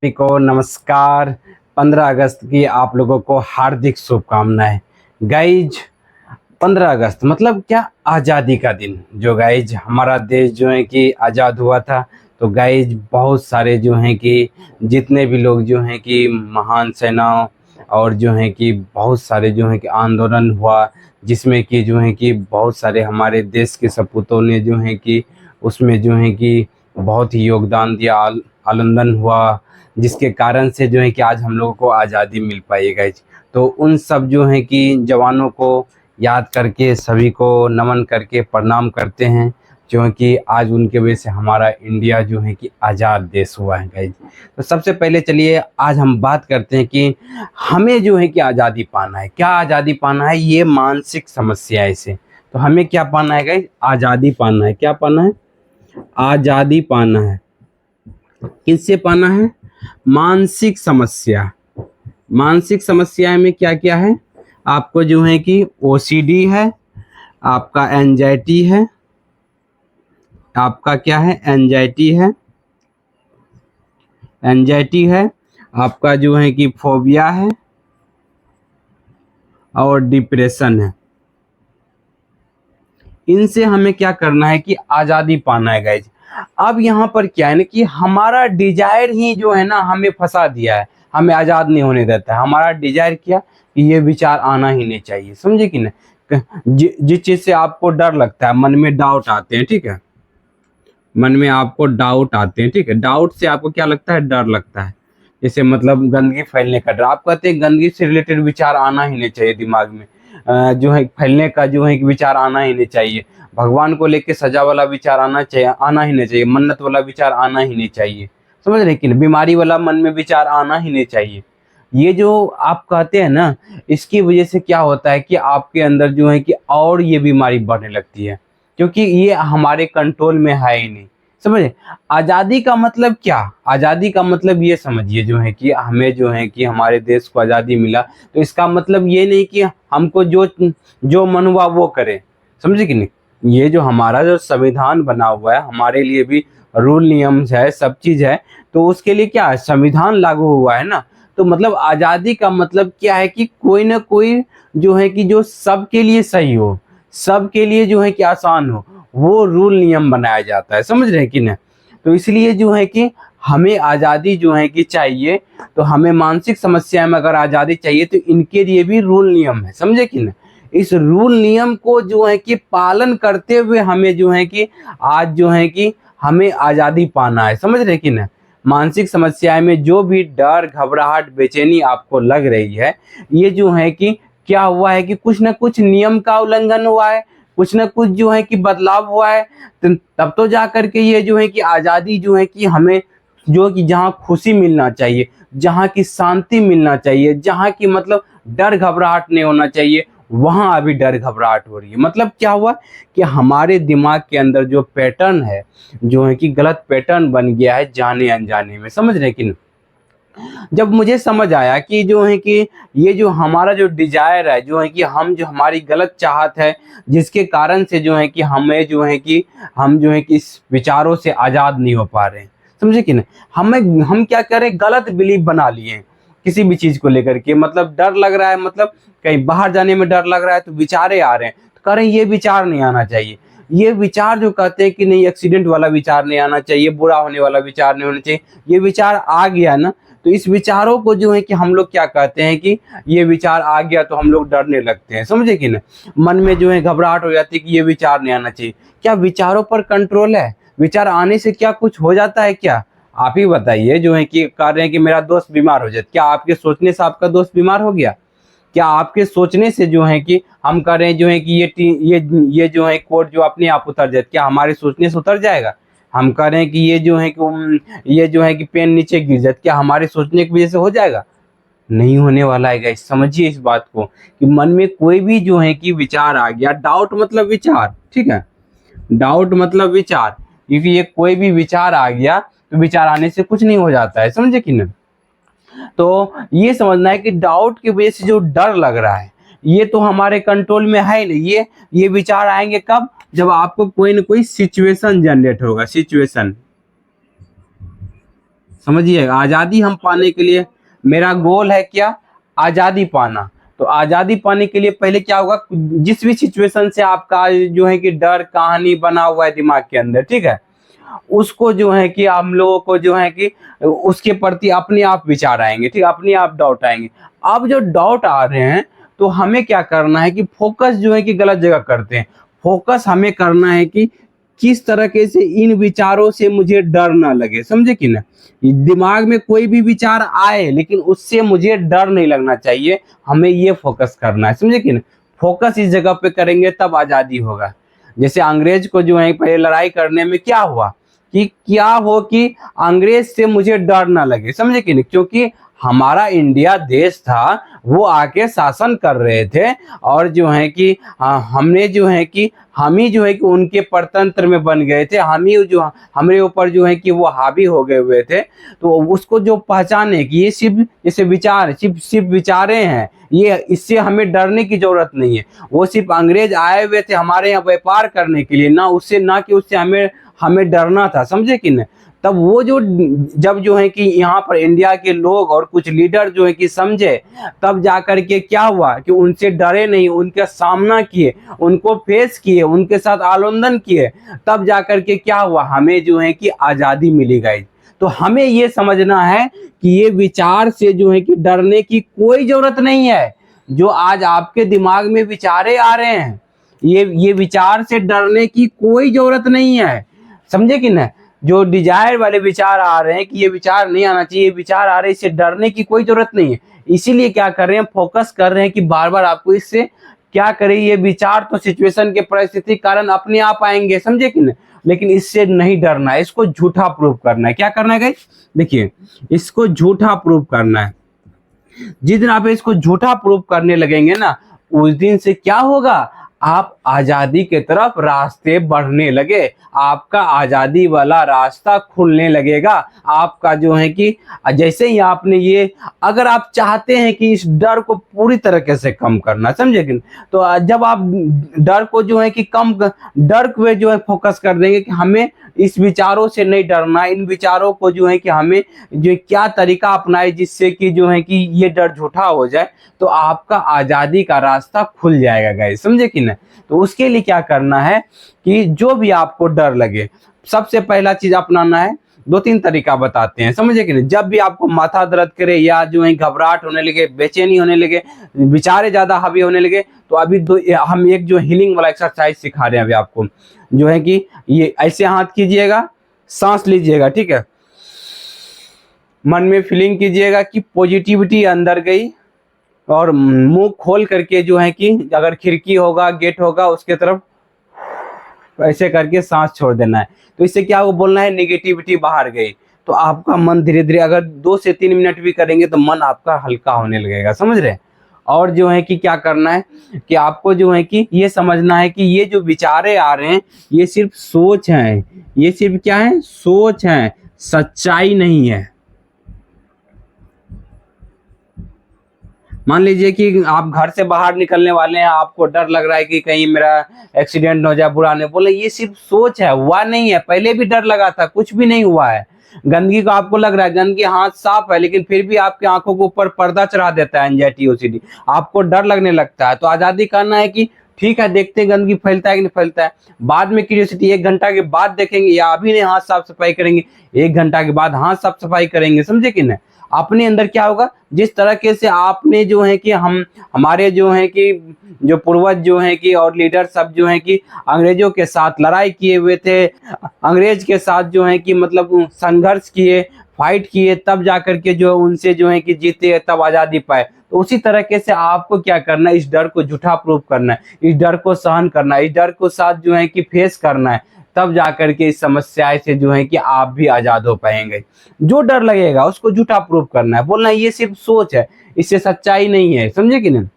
सभी को नमस्कार। 15 अगस्त की आप लोगों को हार्दिक शुभकामनाएं। गाइज 15 अगस्त मतलब क्या, आज़ादी का दिन। जो गाइज हमारा देश जो है कि आज़ाद हुआ था, तो गाइज बहुत सारे जो हैं कि जितने भी लोग जो हैं कि महान सेनाओं और जो हैं कि बहुत सारे जो हैं कि आंदोलन हुआ, जिसमें कि जो है कि बहुत सारे हमारे देश के सपूतों ने जो हैं कि उसमें जो है कि बहुत ही योगदान दिया। आनंदन हुआ, जिसके कारण से जो है कि आज हम लोगों को आज़ादी मिल पाई है गाइज। तो उन सब जो है कि जवानों को याद करके, सभी को नमन करके प्रणाम करते हैं, क्योंकि आज उनके वजह से हमारा इंडिया जो है कि आज़ाद देश हुआ है गाइज। तो सबसे पहले चलिए आज हम बात करते हैं कि हमें जो है कि आज़ादी पाना है। क्या आज़ादी पाना है? ये मानसिक समस्या है इसे। तो हमें क्या पाना है गाइज? आज़ादी पाना है। क्या पाना है? आज़ादी पाना है। किससे पाना है? मानसिक समस्या। मानसिक समस्या में क्या क्या है? आपको जो है कि ओसीडी है, आपका एंजाइटी है, आपका क्या है? एंजाइटी है, आपका जो है कि फोबिया है और डिप्रेशन है। इनसे हमें क्या करना है कि आज़ादी पाना है गाइज। अब यहाँ पर क्या है ना कि हमारा डिजायर ही जो है ना हमें फंसा दिया है, हमें आज़ाद नहीं होने देता है। हमारा डिजायर क्या कि ये विचार आना ही नहीं चाहिए, समझे कि ना। जिस चीज़ से आपको डर लगता है, मन में डाउट आते हैं, ठीक है, मन में आपको डाउट आते हैं, ठीक है, डाउट से आपको क्या लगता है? डर लगता है। जैसे मतलब गंदगी फैलने का डर। आप कहते हैं गंदगी से रिलेटेड विचार आना ही नहीं चाहिए दिमाग में। जो है फैलने का जो है कि विचार आना ही नहीं चाहिए। भगवान को लेके सजा वाला विचार आना ही नहीं चाहिए। मन्नत वाला विचार आना ही नहीं चाहिए, समझ रहे कि नहीं। बीमारी वाला मन में विचार आना ही नहीं चाहिए। ये जो आप कहते हैं ना, इसकी वजह से क्या होता है कि आपके अंदर जो है कि और ये बीमारी बढ़ने लगती है, क्योंकि ये हमारे कंट्रोल में है ही नहीं, समझे। आज़ादी का मतलब क्या? आज़ादी का मतलब ये समझिए जो है कि हमें जो है कि हमारे देश को आज़ादी मिला, तो इसका मतलब ये नहीं कि हमको जो जो मन हुआ वो करें, समझे कि नहीं। ये जो हमारा जो संविधान बना हुआ है, हमारे लिए भी रूल नियम है, सब चीज़ है। तो उसके लिए क्या है? संविधान लागू हुआ है ना। तो मतलब आज़ादी का मतलब क्या है कि कोई ना कोई जो है कि जो सबके लिए सही हो, सबके लिए जो है कि आसान हो, वो रूल नियम बनाया जाता है, समझ रहे हैं कि नहीं। तो इसलिए जो है कि हमें आज़ादी जो है कि चाहिए। तो हमें मानसिक समस्या में अगर आज़ादी चाहिए तो इनके लिए भी रूल नियम है, समझे कि नहीं। इस रूल नियम को जो है कि पालन करते हुए हमें जो है कि आज जो है कि हमें आज़ादी पाना है, समझ रहे हैं कि नहीं। मानसिक समस्याएं में जो भी डर, घबराहट, बेचैनी आपको लग रही है, ये जो है कि क्या हुआ है कि कुछ ना कुछ नियम का उल्लंघन हुआ है, कुछ ना कुछ जो है कि बदलाव हुआ है। तब तो जा करके ये जो है कि आज़ादी जो है कि हमें जो कि जहाँ खुशी मिलना चाहिए, जहाँ की शांति मिलना चाहिए, जहाँ की मतलब डर घबराहट नहीं होना चाहिए, वहाँ अभी डर घबराहट हो रही है। मतलब क्या हुआ कि हमारे दिमाग के अंदर जो पैटर्न है, जो है कि गलत पैटर्न बन गया है जाने अनजाने में, समझ रहे हैं कि नहीं? जब मुझे समझ आया कि जो है कि ये जो हमारा जो डिजायर है, जो है कि हम जो हमारी गलत चाहत है, जिसके कारण से जो है कि हमें जो है कि हम जो है कि इस विचारों से आज़ाद नहीं हो पा रहे हैं, समझे कि नहीं। हम क्या करें? गलत बिलीफ बना लिए हैं किसी भी चीज़ को लेकर के। मतलब डर लग रहा है, मतलब कहीं बाहर जाने में डर लग रहा है, तो विचारे आ रहे हैं, तो कह रहे हैं ये विचार नहीं आना चाहिए। ये विचार जो कहते हैं कि नहीं, एक्सीडेंट वाला विचार नहीं आना चाहिए, बुरा होने वाला विचार नहीं होना चाहिए, ये विचार आ गया ना, तो इस विचारों को जो है कि हम लोग क्या कहते हैं कि ये विचार आ गया तो हम लोग डरने लगते हैं, समझे कि ना। मन में जो है घबराहट हो जाती है कि ये विचार नहीं आना चाहिए। क्या विचारों पर कंट्रोल है? विचार आने से क्या कुछ हो जाता है क्या? आप ही बताइए। जो है कि कह रहे हैं कि मेरा दोस्त बीमार हो जाए, क्या आपके सोचने से आपका दोस्त बीमार हो गया? क्या आपके सोचने से जो है कि हम कह रहे हैं जो है कि ये जो है कोड जो अपने आप उतर जाए, क्या हमारे सोचने से उतर जाएगा? हम कह रहे हैं कि ये जो है कि ये जो है कि पेन नीचे गिर जाए, क्या हमारे सोचने की वजह से हो जाएगा? नहीं होने वाला है गाइस। समझिए इस बात को कि मन में कोई भी जो है कि विचार आ गया, डाउट मतलब विचार, ठीक है, डाउट मतलब विचार, क्योंकि ये कोई भी विचार आ गया तो विचार आने से कुछ नहीं हो जाता है, समझे कि नहीं। तो ये समझना है कि डाउट की वजह से जो डर लग रहा है, ये तो हमारे कंट्रोल में है ही नहीं। ये विचार आएंगे कब? जब आपको कोई ना कोई सिचुएशन जनरेट होगा। सिचुएशन, समझिए, आजादी हम पाने के लिए, मेरा गोल है क्या, आजादी पाना। तो आजादी पाने के लिए पहले क्या होगा, जिस भी सिचुएशन से आपका जो है कि डर कहानी बना हुआ है दिमाग के अंदर, ठीक है, उसको जो है कि हम लोगों को जो है कि उसके प्रति अपने आप विचार आएंगे, ठीक, अपने आप डाउट आएंगे। अब जो डाउट आ रहे हैं तो हमें क्या करना है कि फोकस जो है कि गलत जगह करते हैं। फोकस हमें करना है कि किस तरीके से इन विचारों से मुझे डर ना लगे, समझे कि ना। दिमाग में कोई भी विचार आए लेकिन उससे मुझे डर नहीं लगना चाहिए, हमें ये फोकस करना है, समझे कि ना। फोकस इस जगह पे करेंगे तब आजादी होगा। जैसे अंग्रेज को जो है पहले लड़ाई करने में क्या हुआ कि क्या हो कि अंग्रेज से मुझे डर ना लगे, समझे कि नहीं, क्योंकि हमारा इंडिया देश था, वो आके शासन कर रहे थे और जो है कि हमने जो है कि हम ही जो है कि उनके परतंत्र में बन गए थे, हम ही जो हमारे ऊपर जो है कि वो हावी हो गए हुए थे। तो उसको जो पहचाने कि ये सिर्फ जैसे विचार सिर्फ सिर्फ विचारे हैं, ये इससे हमें डरने की जरूरत नहीं है। वो सिर्फ अंग्रेज आए हुए थे हमारे यहाँ व्यापार करने के लिए, ना उससे ना कि उससे हमें हमें डरना था, समझे कि नहीं। तब वो जो जब जो है कि यहाँ पर इंडिया के लोग और कुछ लीडर जो है कि समझे, तब जाकर के क्या हुआ कि उनसे डरे नहीं, उनका सामना किए, उनको फेस किए, उनके साथ आलोंदन किए, तब जाकर के क्या हुआ, हमें जो है कि आज़ादी मिली गई। तो हमें ये समझना है कि ये विचार से जो है कि डरने की कोई जरूरत नहीं है। जो आज आपके दिमाग में विचारे आ रहे हैं, ये विचार से डरने की कोई जरूरत नहीं है, समझे कि ना। जो डिजायर वाले विचार आ रहे हैं कि ये विचार नहीं आना चाहिए, ये विचार आ रहे हैं, इससे डरने की कोई जरूरत नहीं है। इसीलिए क्या कर रहे हैं, फोकस कर रहे हैं कि बार बार आपको इससे क्या करें, ये विचार तो सिचुएशन के परिस्थिति कारण अपने आप आएंगे, समझे कि नहीं, लेकिन इससे नहीं डरना है, इसको झूठा प्रूव करना है। क्या करना है गाइस, देखिए, इसको झूठा प्रूव करना है। जिस दिन आप इसको झूठा प्रूव करने लगेंगे ना, उस दिन से क्या होगा, आप आजादी के तरफ रास्ते बढ़ने लगे, आपका आजादी वाला रास्ता खुलने लगेगा। आपका जो है कि जैसे ही आपने ये, अगर आप चाहते हैं कि इस डर को पूरी तरीके से कम करना, समझे कि, तो जब आप डर को जो है कि कम, डर पे जो है फोकस कर देंगे कि हमें इस विचारों से नहीं डरना, इन विचारों को जो है कि हमें जो क्या तरीका अपनाए जिससे कि जो है कि ये डर झूठा हो जाए, तो आपका आजादी का रास्ता खुल जाएगा गाइस, समझे कि ना। तो उसके लिए क्या करना है कि जो भी आपको डर लगे, सबसे पहला चीज अपनाना है, दो तीन तरीका बताते हैं, समझे कि नहीं। जब भी आपको माथा दर्द करे या जो है घबराहट होने लगे, बेचैनी होने लगे, विचारे ज्यादा हावी होने लगे, तो अभी हम एक जो हीलिंग वाला एक्सरसाइज सिखा रहे हैं अभी आपको, जो है कि ये ऐसे हाथ कीजिएगा, सांस लीजिएगा, ठीक है, मन में फीलिंग कीजिएगा कि पॉजिटिविटी अंदर गई, और मुंह खोल करके जो है कि अगर खिड़की होगा, गेट होगा, उसके तरफ ऐसे करके सांस छोड़ देना है। तो इससे क्या वो बोलना है, नेगेटिविटी बाहर गई। तो आपका मन धीरे धीरे, अगर 2 से 3 मिनट भी करेंगे तो मन आपका हल्का होने लगेगा, समझ रहे हैं। और जो है कि क्या करना है कि आपको जो है कि ये समझना है कि ये जो विचारे आ रहे हैं, ये सिर्फ सोच हैं, ये सिर्फ क्या है, सोच है, सच्चाई नहीं है। मान लीजिए कि आप घर से बाहर निकलने वाले हैं, आपको डर लग रहा है कि कहीं मेरा एक्सीडेंट हो जाए, बुरा नहीं, बोले ये सिर्फ सोच है, हुआ नहीं है। पहले भी डर लगा था, कुछ भी नहीं हुआ है। गंदगी को आपको लग रहा है, गंदगी हाथ साफ है, लेकिन फिर भी आपकी आंखों के ऊपर पर्दा चढ़ा देता है एंजाइटी ओसीडी, आपको डर लगने लगता है। तो आजादी करना है कि ठीक है, देखते हैं गंदगी फैलता है कि नहीं फैलता है, बाद में क्यूरियोसिटी, 1 घंटा के बाद देखेंगे, या अभी नहीं हाथ साफ सफाई करेंगे, 1 घंटा के बाद हाथ साफ सफाई करेंगे, समझे कि नहीं। अपने अंदर क्या होगा, जिस तरीके से आपने जो है कि हमारे जो है कि जो पूर्वज जो है कि और लीडर सब जो है कि अंग्रेजों के साथ लड़ाई किए हुए थे, अंग्रेज के साथ जो है कि मतलब संघर्ष किए, फाइट किए, तब जाकर के जो उनसे जो है कि जीते, तब आज़ादी पाए। तो उसी तरीके से आपको क्या करना है, इस डर को झूठा प्रूफ करना है, इस डर को सहन करना है, इस डर को साथ जो है कि फेस करना है, तब जाकर के इस समस्या से जो है कि आप भी आजाद हो पाएंगे। जो डर लगेगा उसको झूठा प्रूफ करना है, बोलना ये सिर्फ सोच है, इससे सच्चाई नहीं है, समझे कि नहीं।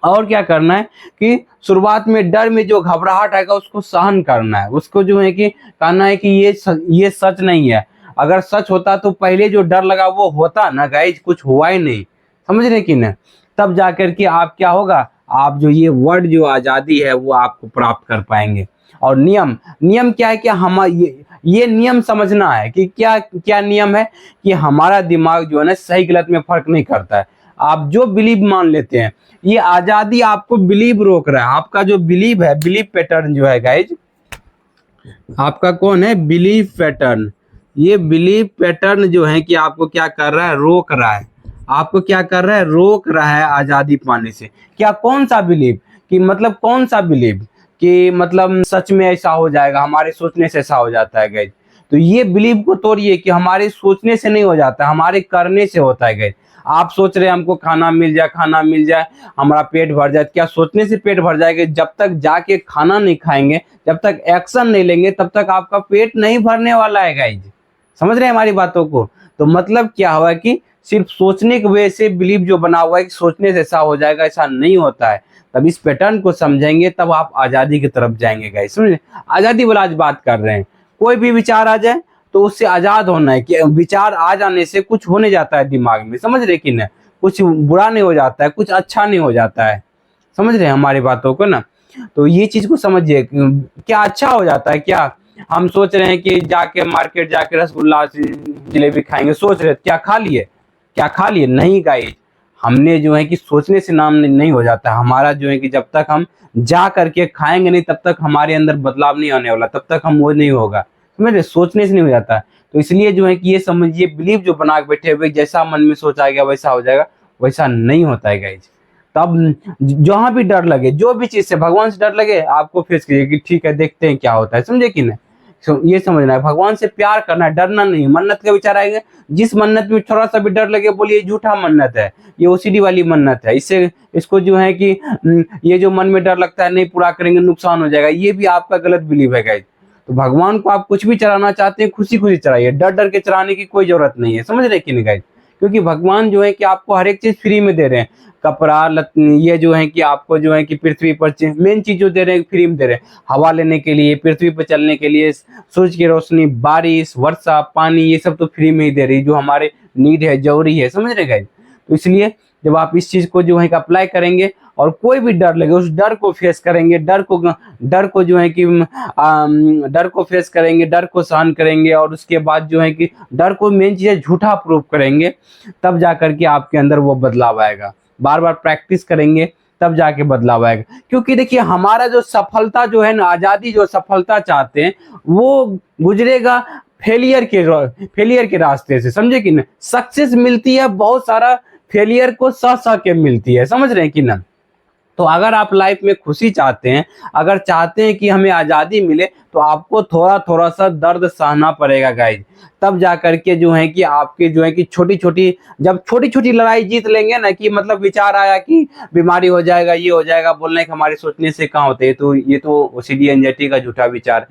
और क्या करना है कि शुरुआत में डर में जो घबराहट आएगा उसको सहन करना है, उसको जो है कि कहना है कि ये सच नहीं है। अगर सच होता तो पहले जो डर लगा वो होता ना गाइज, कुछ हुआ ही नहीं, समझ रहे कि नहीं। तब जाकर के आप क्या होगा, आप जो ये वर्ड जो आजादी है वो आपको प्राप्त कर पाएंगे। और नियम नियम क्या है कि हम ये नियम समझना है कि क्या क्या नियम है कि हमारा दिमाग जो है ना सही गलत में फर्क नहीं करता है। आप जो बिलीव मान लेते हैं, ये आजादी आपको बिलीव रोक रहा है। आपका जो बिलीव है, बिलीव पैटर्न जो है गाइज, आपका कौन है, बिलीव पैटर्न। ये बिलीव पैटर्न जो है कि आपको क्या कर रहा है, रोक रहा है। आपको क्या कर रहा है, रोक रहा है आजादी पाने से। क्या, कौन सा बिलीव, कि मतलब कौन सा बिलीव, कि मतलब सच में ऐसा हो जाएगा, हमारे सोचने से ऐसा हो जाता है गाइज। तो ये बिलीव को तोड़िए कि हमारे सोचने से नहीं हो जाता, हमारे करने से होता है गाइज। आप सोच रहे हैं हमको खाना मिल जाए, खाना मिल जाए, हमारा पेट भर जाए। क्या सोचने से पेट भर जाएगा? जब तक जाके खाना नहीं खाएंगे, जब तक एक्शन नहीं लेंगे, तब तक आपका पेट नहीं भरने वाला है गाइज। समझ रहे हैं हमारी बातों को? तो मतलब क्या हुआ कि सिर्फ सोचने की वजह से बिलीव जो बना हुआ है कि सोचने से ऐसा हो जाएगा, ऐसा नहीं होता है। तब इस पैटर्न को समझेंगे, तब आप आजादी की तरफ जाएंगे गाइस। समझे? आजादी वाला आज बात कर रहे हैं। कोई भी विचार आ जाए तो उससे आजाद होना है कि विचार आ जाने से कुछ होने जाता है दिमाग में, समझ रहे कि ना? कुछ बुरा नहीं हो जाता है, कुछ अच्छा नहीं हो जाता है। समझ रहे हैं हमारी बातों को ना? तो ये चीज को समझिए। क्या अच्छा हो जाता है क्या? हम सोच रहे हैं कि जाके मार्केट जाके रसगुल्ला जलेबी खाएंगे, सोच रहे क्या खा लिए? क्या खा लिए? नहीं गाइस, हमने जो है कि सोचने से नाम नहीं हो जाता। हमारा जो है कि जब तक हम जा करके खाएंगे नहीं, तब तक हमारे अंदर बदलाव नहीं आने वाला, तब तक हम वो नहीं होगा। समझ रहे? सोचने से नहीं हो जाता। तो इसलिए जो है कि ये समझिए, बिलीव जो बना के बैठे हुए, जैसा मन में सोचा गया वैसा हो जाएगा, वैसा नहीं होता है गाइस। तब जहां भी डर लगे, जो भी चीज से, भगवान से डर लगे, आपको फेस कीजिए कि ठीक है, देखते हैं क्या होता है। समझे कि नहीं? ये समझना है, भगवान से प्यार करना है, डरना नहीं। मन्नत का विचार आएगा, जिस मन्नत में थोड़ा सा भी डर लगे, बोलिए झूठा मन्नत है, ये ओसीडी वाली मन्नत है। इससे इसको जो है कि ये जो मन में डर लगता है नहीं पूरा करेंगे नुकसान हो जाएगा, ये भी आपका गलत बिलीव है गाइस। तो भगवान को आप कुछ भी चढ़ाना चाहते हैं, खुशी खुशी चढ़ाइए, डर डर के चढ़ाने की कोई जरूरत नहीं है। समझ रहे कि नहीं गाइस? क्योंकि भगवान जो है कि आपको हर एक चीज फ्री में दे रहे हैं। कपड़ा ये जो है कि आपको जो है कि पृथ्वी पर मेन चीज जो दे रहे हैं फ्री में दे रहे हैं। हवा लेने के लिए, पृथ्वी पर चलने के लिए, सूरज की रोशनी, बारिश, वर्षा, पानी, ये सब तो फ्री में ही दे रही है, जो हमारे नीड है, जरूरी है। समझ रहे गाइस? तो इसलिए जब आप इस चीज को जो है कि अप्लाई करेंगे, और कोई भी डर लगे, उस डर को फेस करेंगे, डर को जो है कि डर को फेस करेंगे, डर को सहन करेंगे, और उसके बाद जो है कि डर को मेन चीज है झूठा प्रूव करेंगे, तब जा करके आपके अंदर वो बदलाव आएगा। बार बार प्रैक्टिस करेंगे, तब जाके बदलाव आएगा। क्योंकि देखिए, हमारा जो सफलता जो है ना, आजादी जो सफलता चाहते हैं, वो गुजरेगा फेलियर के रास्ते से। समझे कि ना? सक्सेस मिलती है बहुत सारा फेलियर को सह सह के मिलती है। समझ रहे हैं कि ना? तो अगर आप लाइफ में खुशी चाहते हैं, अगर चाहते हैं कि हमें आज़ादी मिले, तो आपको थोड़ा थोड़ा सा दर्द सहना पड़ेगा गाइज। तब जा करके जो है कि आपके जो है कि छोटी छोटी, जब छोटी छोटी लड़ाई जीत लेंगे ना, कि मतलब विचार आया कि बीमारी हो जाएगा, ये हो जाएगा, बोलने के हमारे सोचने से कहाँ होते हैं, तो ये तो ओसीडी एंजाइटी का झूठा विचार।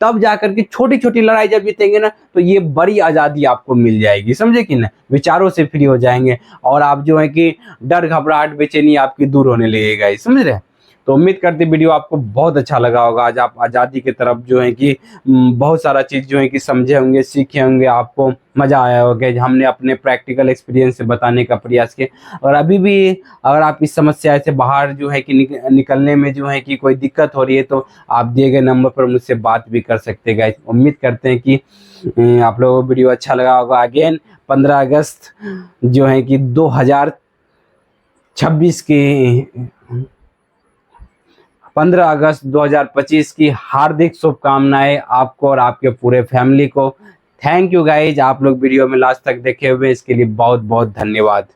तब जा करके छोटी छोटी लड़ाई जब जीतेंगे ना, तो ये बड़ी आज़ादी आपको मिल जाएगी। समझे कि ना? विचारों से फ्री हो जाएंगे, और आप जो है कि डर, घबराहट, बेचैनी आपकी दूर होने लगेगा। समझ रहे हैं? तो उम्मीद करते वीडियो आपको बहुत अच्छा लगा होगा। आज आप आज़ादी की तरफ जो है कि बहुत सारा चीज़ जो है कि समझे होंगे, सीखे होंगे, आपको मज़ा आया होगा। हमने अपने प्रैक्टिकल एक्सपीरियंस से बताने का प्रयास किया। और अभी भी अगर आप इस समस्या से बाहर जो है कि निकलने में जो है कि कोई दिक्कत हो रही है, तो आप दिए गए नंबर पर मुझसे बात भी कर सकते हैं गाइस। उम्मीद करते हैं कि आप लोगों को वीडियो अच्छा लगा होगा। अगेन 15 अगस्त जो है कि 2026 की 15 अगस्त 2025 की हार्दिक शुभकामनाएं आपको और आपके पूरे फैमिली को। थैंक यू गाइज, आप लोग वीडियो में लास्ट तक देखे हुए इसके लिए बहुत बहुत धन्यवाद।